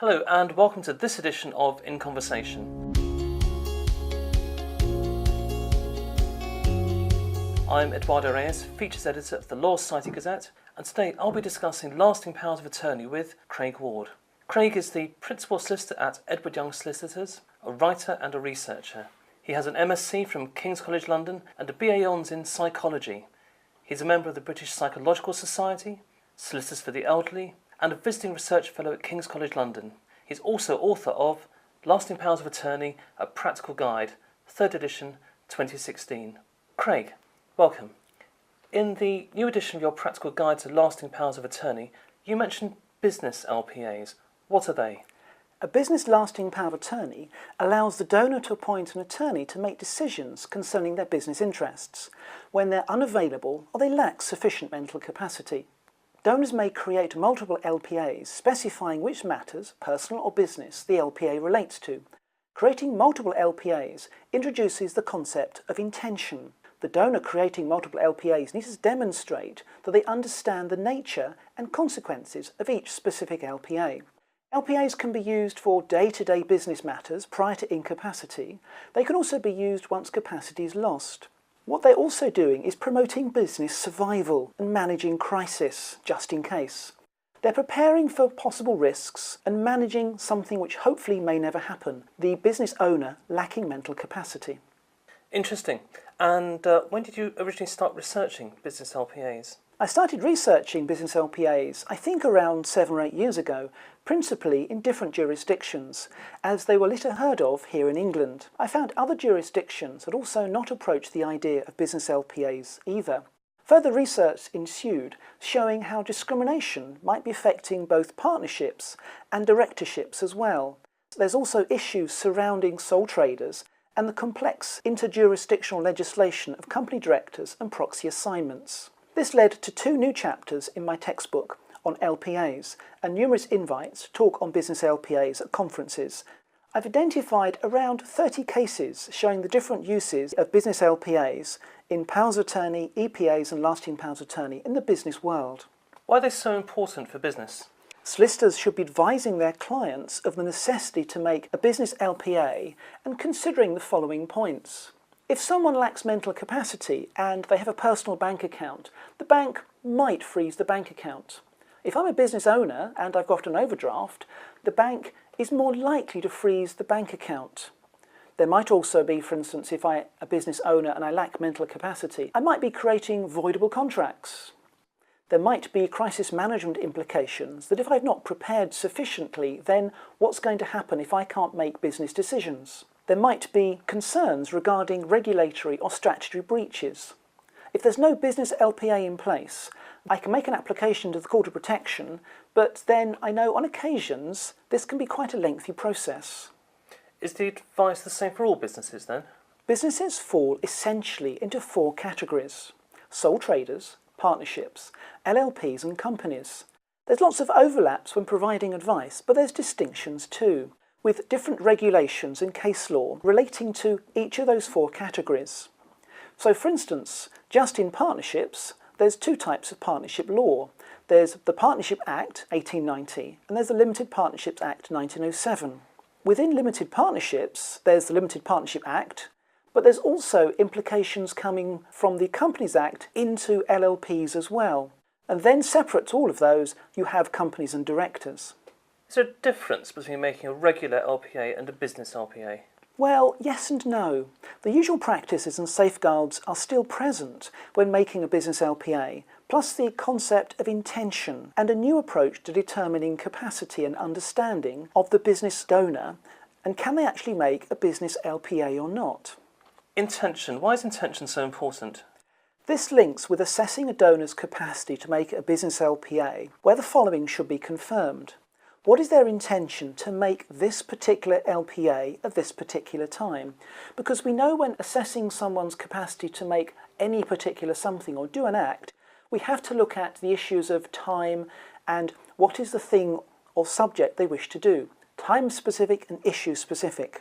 Hello and welcome to this edition of In Conversation. I'm Eduardo Reyes, Features Editor of the Law Society Gazette, and today I'll be discussing lasting powers of attorney with Craig Ward. Craig is the Principal Solicitor at Edward Young Solicitors, a writer and a researcher. He has an MSc from King's College London and a BA Hons in Psychology. He's a member of the British Psychological Society, Solicitors for the Elderly, and a visiting research fellow at King's College London. He's also author of Lasting Powers of Attorney, A Practical Guide, 3rd edition, 2016. Craig, welcome. In the new edition of your Practical Guide to Lasting Powers of Attorney, you mentioned Business LPAs. What are they? A business lasting power of attorney allows the donor to appoint an attorney to make decisions concerning their business interests when they're unavailable or they lack sufficient mental capacity. Donors may create multiple LPAs specifying which matters, personal or business, the LPA relates to. Creating multiple LPAs introduces the concept of intention. The donor creating multiple LPAs needs to demonstrate that they understand the nature and consequences of each specific LPA. LPAs can be used for day-to-day business matters prior to incapacity. They can also be used once capacity is lost. What they're also doing is promoting business survival and managing crisis, just in case. They're preparing for possible risks and managing something which hopefully may never happen, the business owner lacking mental capacity. Interesting. And when did you originally start researching Business LPAs? I started researching business LPAs, I think around 7 or 8 years ago, principally in different jurisdictions, as they were little heard of here in England. I found other jurisdictions had also not approached the idea of business LPAs either. Further research ensued, showing how discrimination might be affecting both partnerships and directorships as well. There's also issues surrounding sole traders and the complex interjurisdictional legislation of company directors and proxy assignments. This led to 2 new chapters in my textbook on LPAs and numerous invites to talk on business LPAs at conferences. I've identified around 30 cases showing the different uses of business LPAs in powers of attorney, EPAs and lasting powers of attorney in the business world. Why are they so important for business? Solicitors should be advising their clients of the necessity to make a business LPA and considering the following points. If someone lacks mental capacity and they have a personal bank account, the bank might freeze the bank account. If I'm a business owner and I've got an overdraft, the bank is more likely to freeze the bank account. There might also be, for instance, if I'm a business owner and I lack mental capacity, I might be creating voidable contracts. There might be crisis management implications that if I've not prepared sufficiently, then what's going to happen if I can't make business decisions? There might be concerns regarding regulatory or statutory breaches. If there's no business LPA in place, I can make an application to the Court of Protection, but then I know on occasions this can be quite a lengthy process. Is the advice the same for all businesses then? Businesses fall essentially into 4 categories: sole traders, partnerships, LLPs and companies. There's lots of overlaps when providing advice, but there's distinctions too, with different regulations and case law relating to each of those 4 categories. So for instance, just in partnerships, there's 2 types of partnership law. There's the Partnership Act 1890 and there's the Limited Partnerships Act 1907. Within limited partnerships, there's the Limited Partnership Act, but there's also implications coming from the Companies Act into LLPs as well. And then separate to all of those, you have companies and directors. Is there a difference between making a regular LPA and a business LPA? Well, yes and no. The usual practices and safeguards are still present when making a business LPA, plus the concept of intention and a new approach to determining capacity and understanding of the business donor, and can they actually make a business LPA or not. Intention. Why is intention so important? This links with assessing a donor's capacity to make a business LPA, where the following should be confirmed. What is their intention to make this particular LPA at this particular time? Because we know when assessing someone's capacity to make any particular something or do an act, we have to look at the issues of time and what is the thing or subject they wish to do. Time specific and issue specific.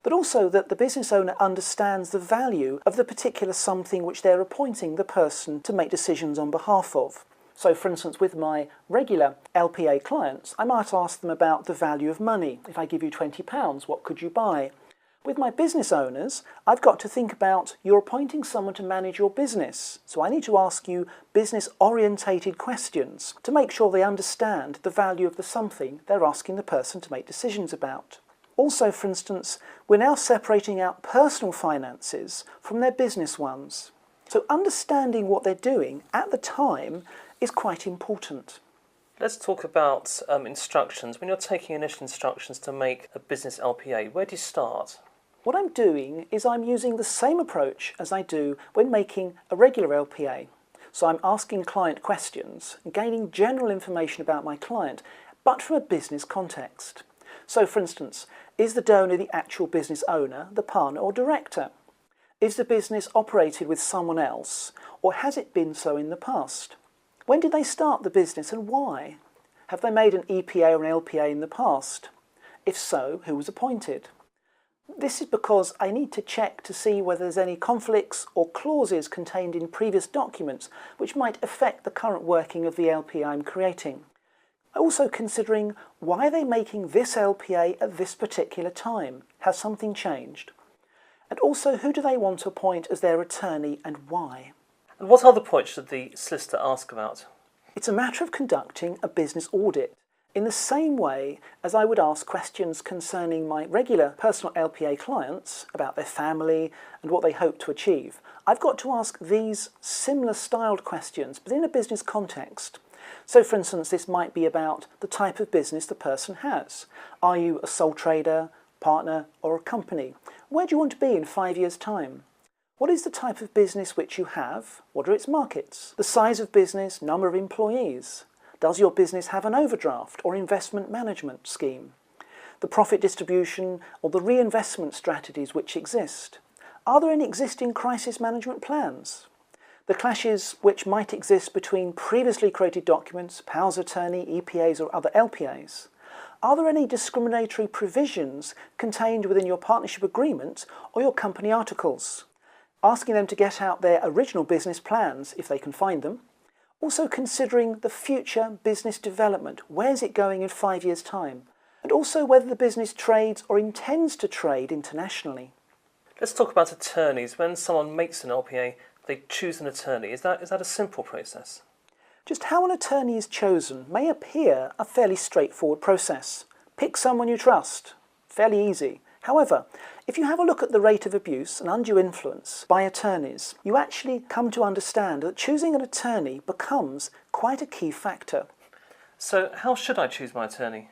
But also that the business owner understands the value of the particular something which they're appointing the person to make decisions on behalf of. So for instance, with my regular LPA clients, I might ask them about the value of money. If I give you £20, what could you buy? With my business owners, I've got to think about you're appointing someone to manage your business. So I need to ask you business-orientated questions to make sure they understand the value of the something they're asking the person to make decisions about. Also, for instance, we're now separating out personal finances from their business ones. So understanding what they're doing at the time is quite important. Let's talk about instructions. When you're taking initial instructions to make a business LPA, where do you start? What I'm doing is I'm using the same approach as I do when making a regular LPA. So I'm asking client questions and gaining general information about my client, but from a business context. So for instance, is the donor the actual business owner, the partner or director? Is the business operated with someone else, or has it been so in the past? When did they start the business and why? Have they made an EPA or an LPA in the past? If so, who was appointed? This is because I need to check to see whether there's any conflicts or clauses contained in previous documents which might affect the current working of the LPA I'm creating. Also considering why are they making this LPA at this particular time? Has something changed? And also who do they want to appoint as their attorney and why? And what other points should the solicitor ask about? It's a matter of conducting a business audit in the same way as I would ask questions concerning my regular personal LPA clients about their family and what they hope to achieve. I've got to ask these similar styled questions, but in a business context. So for instance, this might be about the type of business the person has. Are you a sole trader, partner or a company? Where do you want to be in 5 years' time? What is the type of business which you have? What are its markets? The size of business, number of employees? Does your business have an overdraft or investment management scheme? The profit distribution or the reinvestment strategies which exist? Are there any existing crisis management plans? The clashes which might exist between previously created documents, powers of attorney, EPAs or other LPAs? Are there any discriminatory provisions contained within your partnership agreement or your company articles? Asking them to get out their original business plans if they can find them. Also considering the future business development. Where's it going in 5 years' time? And also whether the business trades or intends to trade internationally. Let's talk about attorneys. When someone makes an LPA, they choose an attorney. Is that a simple process? Just how an attorney is chosen may appear a fairly straightforward process. Pick someone you trust. Fairly easy. However, if you have a look at the rate of abuse and undue influence by attorneys, you actually come to understand that choosing an attorney becomes quite a key factor. So how should I choose my attorney?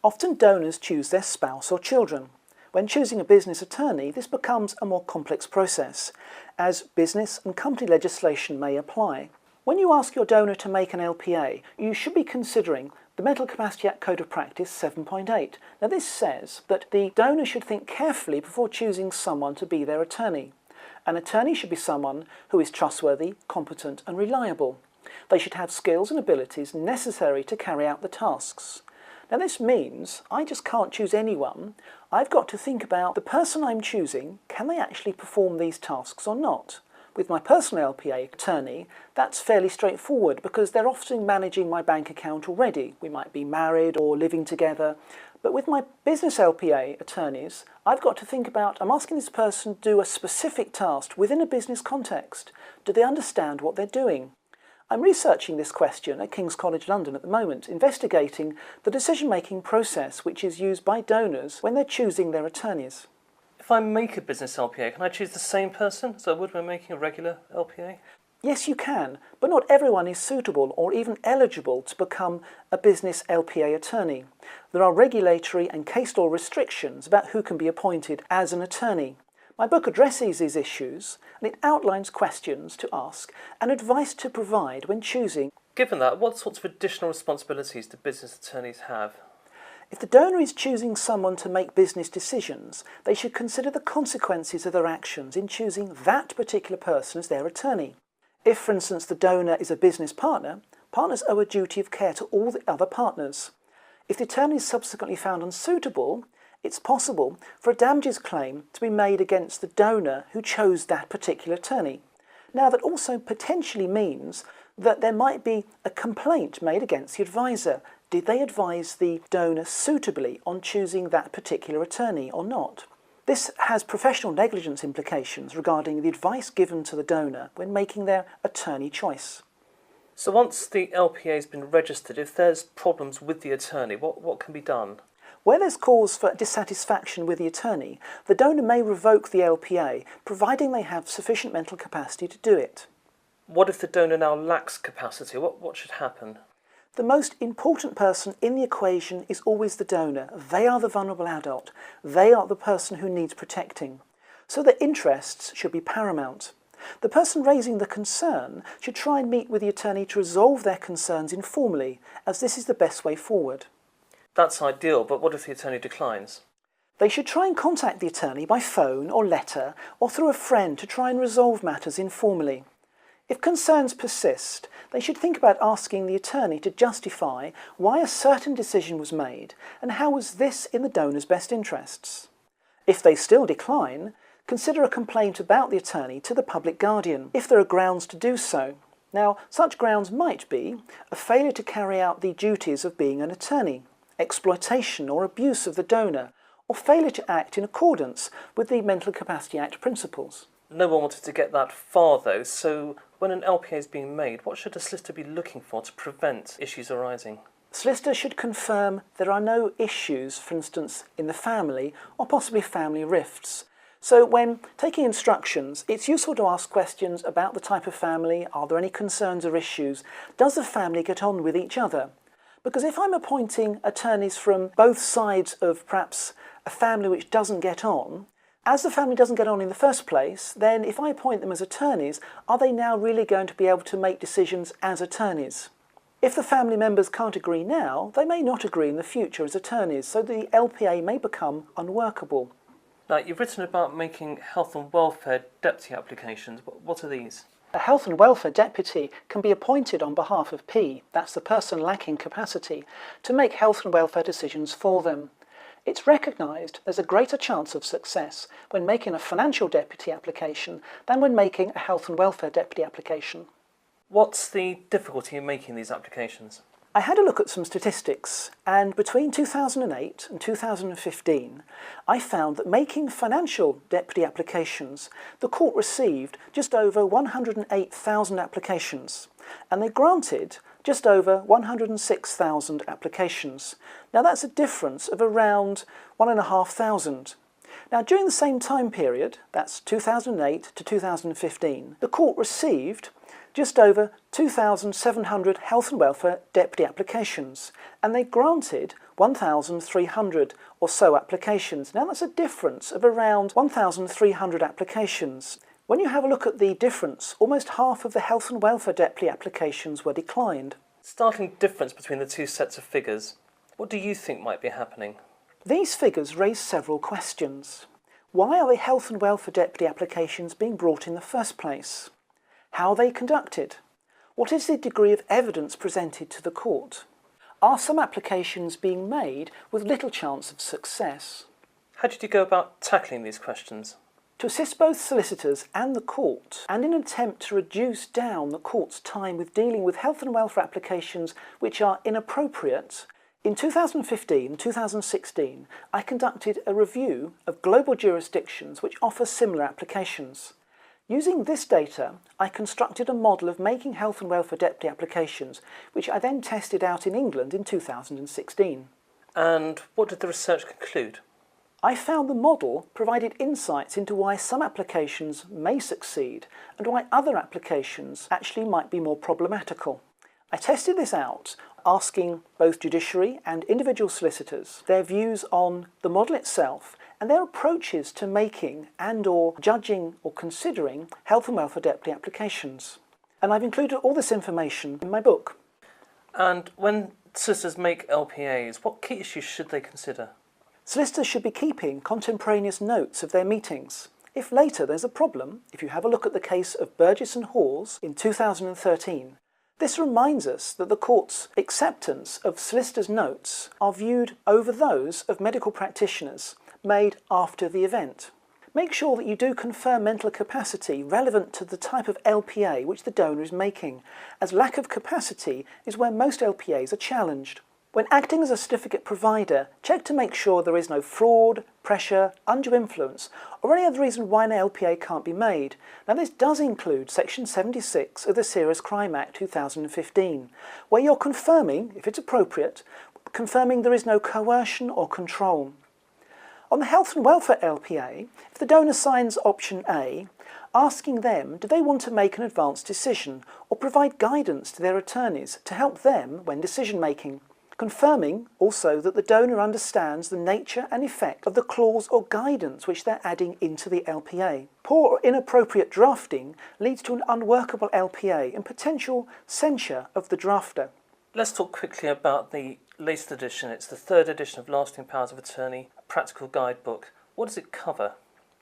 Often donors choose their spouse or children. When choosing a business attorney, this becomes a more complex process, as business and company legislation may apply. When you ask your donor to make an LPA, you should be considering the Mental Capacity Act Code of Practice 7.8. Now this says that the donor should think carefully before choosing someone to be their attorney. An attorney should be someone who is trustworthy, competent and reliable. They should have skills and abilities necessary to carry out the tasks. Now this means I just can't choose anyone. I've got to think about the person I'm choosing, can they actually perform these tasks or not? With my personal LPA attorney, that's fairly straightforward because they're often managing my bank account already. We might be married or living together. But with my business LPA attorneys, I've got to think about, I'm asking this person to do a specific task within a business context. Do they understand what they're doing? I'm researching this question at King's College London at the moment, investigating the decision-making process which is used by donors when they're choosing their attorneys. If I make a business LPA, can I choose the same person as I would when making a regular LPA? Yes, you can, but not everyone is suitable or even eligible to become a business LPA attorney. There are regulatory and case law restrictions about who can be appointed as an attorney. My book addresses these issues and it outlines questions to ask and advice to provide when choosing. Given that, what sorts of additional responsibilities do business attorneys have? If the donor is choosing someone to make business decisions, they should consider the consequences of their actions in choosing that particular person as their attorney. If, for instance, the donor is a business partner, partners owe a duty of care to all the other partners. If the attorney is subsequently found unsuitable, it's possible for a damages claim to be made against the donor who chose that particular attorney. Now, that also potentially means that there might be a complaint made against the advisor. Did they advise the donor suitably on choosing that particular attorney or not? This has professional negligence implications regarding the advice given to the donor when making their attorney choice. So once the LPA has been registered, if there's problems with the attorney, what can be done? Where there's cause for dissatisfaction with the attorney, the donor may revoke the LPA, providing they have sufficient mental capacity to do it. What if the donor now lacks capacity? What should happen? The most important person in the equation is always the donor. They are the vulnerable adult. They are the person who needs protecting. So their interests should be paramount. The person raising the concern should try and meet with the attorney to resolve their concerns informally, as this is the best way forward. That's ideal, but what if the attorney declines? They should try and contact the attorney by phone or letter or through a friend to try and resolve matters informally. If concerns persist, they should think about asking the attorney to justify why a certain decision was made and how was this in the donor's best interests. If they still decline, consider a complaint about the attorney to the public guardian, if there are grounds to do so. Now, such grounds might be a failure to carry out the duties of being an attorney, exploitation or abuse of the donor, or failure to act in accordance with the Mental Capacity Act principles. No one wanted to get that far though, so when an LPA is being made, what should a solicitor be looking for to prevent issues arising? Solicitors should confirm there are no issues, for instance, in the family or possibly family rifts. So when taking instructions, it's useful to ask questions about the type of family. Are there any concerns or issues? Does the family get on with each other? Because if I'm appointing attorneys from both sides of perhaps a family which doesn't get on, as the family doesn't get on in the first place, then if I appoint them as attorneys, are they now really going to be able to make decisions as attorneys? If the family members can't agree now, they may not agree in the future as attorneys, so the LPA may become unworkable. Now, you've written about making health and welfare deputy applications. What are these? A health and welfare deputy can be appointed on behalf of P, that's the person lacking capacity, to make health and welfare decisions for them. It's recognised there's a greater chance of success when making a financial deputy application than when making a health and welfare deputy application. What's the difficulty in making these applications? I had a look at some statistics, and between 2008 and 2015, I found that making financial deputy applications, the court received just over 108,000 applications, and they granted just over 106,000 applications. Now that's a difference of around 1,500. Now during the same time period, that's 2008 to 2015, the court received just over 2,700 health and welfare deputy applications, and they granted 1,300 or so applications. Now that's a difference of around 1,300 applications. When you have a look at the difference, almost half of the health and welfare deputy applications were declined. Startling difference between the two sets of figures. What do you think might be happening? These figures raise several questions. Why are the health and welfare deputy applications being brought in the first place? How are they conducted? What is the degree of evidence presented to the court? Are some applications being made with little chance of success? How did you go about tackling these questions? To assist both solicitors and the court, and in an attempt to reduce down the court's time with dealing with health and welfare applications which are inappropriate, in 2015 and 2016 I conducted a review of global jurisdictions which offer similar applications. Using this data, I constructed a model of making health and welfare deputy applications, which I then tested out in England in 2016. And what did the research conclude? I found the model provided insights into why some applications may succeed and why other applications actually might be more problematical. I tested this out, asking both judiciary and individual solicitors their views on the model itself and their approaches to making and/or judging or considering health and welfare deputy applications. And I've included all this information in my book. And when solicitors make LPAs, what key issues should they consider? Solicitors should be keeping contemporaneous notes of their meetings. If later there's a problem, if you have a look at the case of Burgess and Hawes in 2013, this reminds us that the court's acceptance of solicitors' notes are viewed over those of medical practitioners made after the event. Make sure that you do confirm mental capacity relevant to the type of LPA which the donor is making, as lack of capacity is where most LPAs are challenged. When acting as a certificate provider, check to make sure there is no fraud, pressure, undue influence, or any other reason why an LPA can't be made. Now this does include Section 76 of the Serious Crime Act 2015, where you're confirming, if it's appropriate, confirming there is no coercion or control. On the Health and Welfare LPA, if the donor signs option A, asking them do they want to make an advance decision or provide guidance to their attorneys to help them when decision making. Confirming also that the donor understands the nature and effect of the clause or guidance which they're adding into the LPA. Poor or inappropriate drafting leads to an unworkable LPA and potential censure of the drafter. Let's talk quickly about the latest edition. It's the third edition of Lasting Powers of Attorney, a practical guidebook. What does it cover?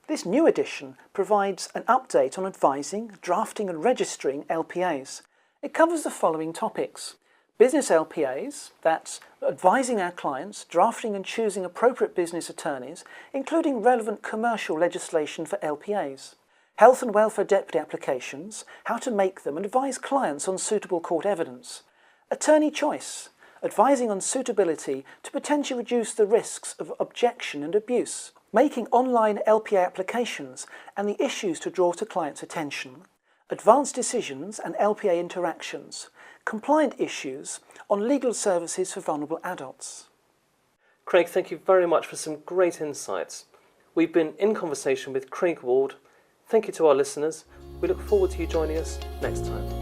This new edition provides an update on advising, drafting and registering LPAs. It covers the following topics. Business LPAs, that's advising our clients, drafting and choosing appropriate business attorneys, including relevant commercial legislation for LPAs. Health and welfare deputy applications, how to make them and advise clients on suitable court evidence. Attorney choice, advising on suitability to potentially reduce the risks of objection and abuse. Making online LPA applications and the issues to draw to clients' attention. Advanced decisions and LPA interactions. Compliant issues on legal services for vulnerable adults. Craig, thank you very much for some great insights. We've been in conversation with Craig Ward. Thank you to our listeners. We look forward to you joining us next time.